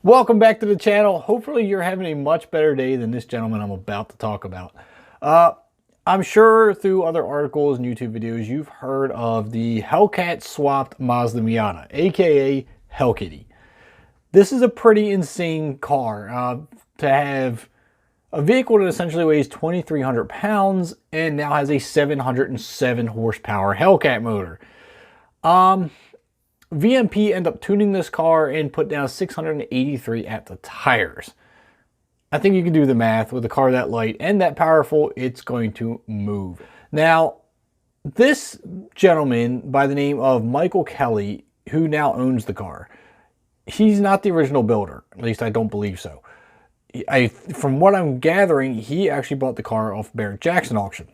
Welcome back to the channel. Hopefully you're having a much better day than this gentleman I'm about to talk about. I'm sure through other articles and YouTube videos you've heard of the Hellcat swapped Mazda Miata, aka Hellkitty. This is a pretty insane car to have a vehicle that essentially weighs 2,300 pounds and now has a 707 horsepower Hellcat motor. VMP ended up tuning this car and put down 683 at the tires. I think you can do the math. With a car that light and that powerful, it's going to move. Now, this gentleman by the name of Michael Kelly, who now owns the car, he's not the original builder. At least I don't believe so. From what I'm gathering, he actually bought the car off Barrett Jackson auction.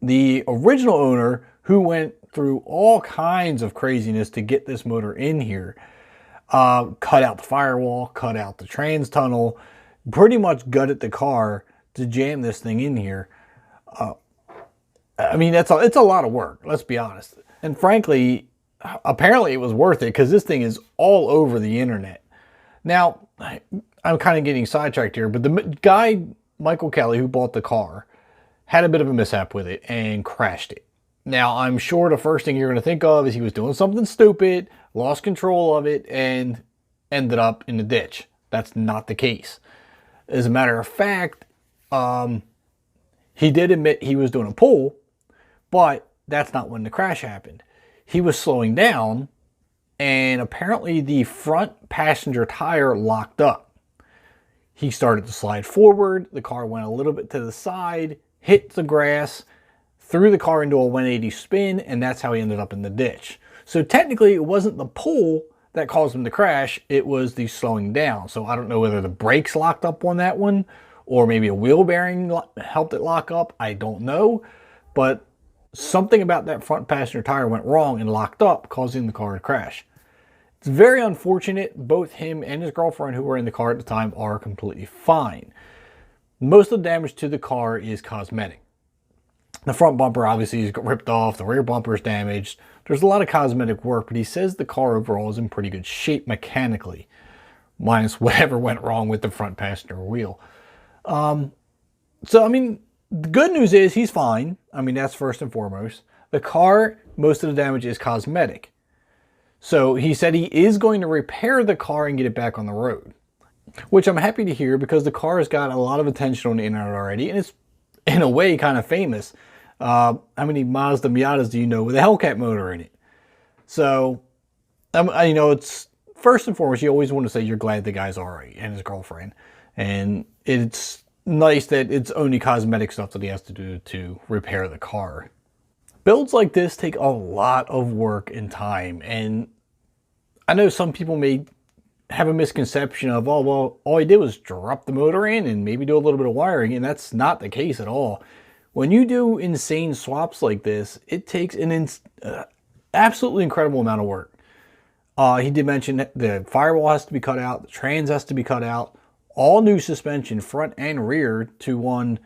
The original owner, who went through all kinds of craziness to get this motor in here, cut out the firewall, cut out the trans tunnel, pretty much gutted the car to jam this thing in here. I mean, it's a lot of work, let's be honest. And frankly, apparently it was worth it because this thing is all over the internet. Now, I'm kind of getting sidetracked here, but the guy, Michael Kelly, who bought the car, had a bit of a mishap with it and crashed it. Now, I'm sure the first thing you're going to think of is he was doing something stupid, lost control of it, and ended up in the ditch. That's not the case. As a matter of fact, he did admit he was doing a pull, but that's not when the crash happened. He was slowing down, and apparently the front passenger tire locked up. He started to slide forward. The car went a little bit to the side, hit the grass, threw the car into a 180 spin, and that's how he ended up in the ditch. So technically, it wasn't the pull that caused him to crash, it was the slowing down. So I don't know whether the brakes locked up on that one, or maybe a wheel bearing helped it lock up. I don't know, but something about that front passenger tire went wrong and locked up, causing the car to crash. It's very unfortunate. Both him and his girlfriend, who were in the car at the time, are completely fine. Most of the damage to the car is cosmetic. The front bumper obviously is ripped off, the rear bumper is damaged. There's a lot of cosmetic work, but he says the car overall is in pretty good shape mechanically, minus whatever went wrong with the front passenger wheel. So, I mean, the good news is he's fine. I mean, that's first and foremost. The car, most of the damage is cosmetic. So he said he is going to repair the car and get it back on the road, which I'm happy to hear because the car has got a lot of attention on the internet already, and it's in a way kind of famous. How many Mazda Miatas do you know with a Hellcat motor in it? So, you know, it's first and foremost, you always want to say you're glad the guy's all right and his girlfriend. And it's nice that it's only cosmetic stuff that he has to do to repair the car. Builds like this take a lot of work and time. And I know some people may have a misconception of, oh, well, all he did was drop the motor in and maybe do a little bit of wiring. And that's not the case at all. When you do insane swaps like this, it takes an absolutely incredible amount of work. He did mention that the firewall has to be cut out, the trans has to be cut out, all new suspension, front and rear, to one,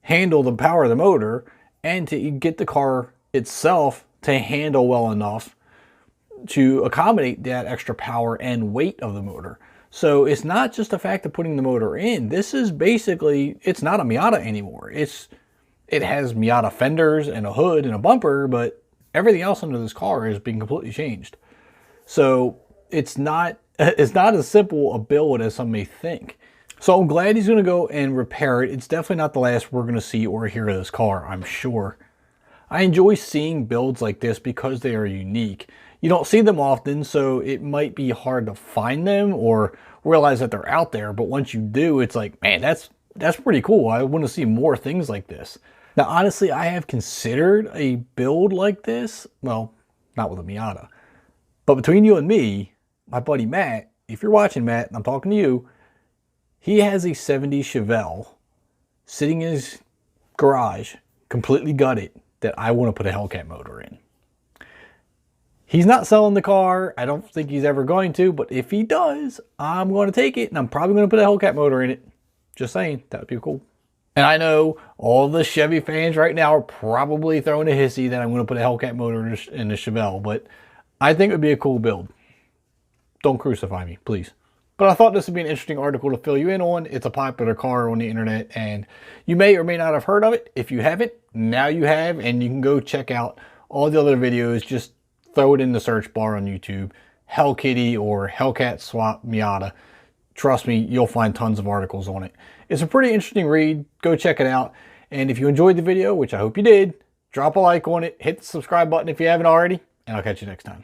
handle the power of the motor, and to get the car itself to handle well enough to accommodate that extra power and weight of the motor. So it's not just the fact of putting the motor in. This is basically, it's not a Miata anymore. It has Miata fenders and a hood and a bumper, but everything else under this car is being completely changed. So it's not as simple a build as some may think. So I'm glad he's going to go and repair it. It's definitely not the last we're going to see or hear of this car, I'm sure. I enjoy seeing builds like this because they are unique. You don't see them often, so it might be hard to find them or realize that they're out there. But once you do, it's like, man, that's pretty cool. I want to see more things like this. Now, honestly, I have considered a build like this. Well, not with a Miata. But between you and me, my buddy Matt, if you're watching, Matt, and I'm talking to you, he has a 70 Chevelle sitting in his garage, completely gutted, that I want to put a Hellcat motor in. He's not selling the car. I don't think he's ever going to, but if he does, I'm going to take it, and I'm probably going to put a Hellcat motor in it. Just saying, that would be cool. And I know all the Chevy fans right now are probably throwing a hissy that I'm going to put a Hellcat motor in the Chevelle, but I think it would be a cool build. Don't crucify me, please. But I thought this would be an interesting article to fill you in on. It's a popular car on the internet, and you may or may not have heard of it. If you haven't, now you have, and you can go check out all the other videos. Just throw it in the search bar on YouTube, Hell Kitty or Hellcat swap Miata. Trust me, you'll find tons of articles on it. It's a pretty interesting read. Go check it out. And if you enjoyed the video, which I hope you did, drop a like on it, hit the subscribe button if you haven't already, and I'll catch you next time.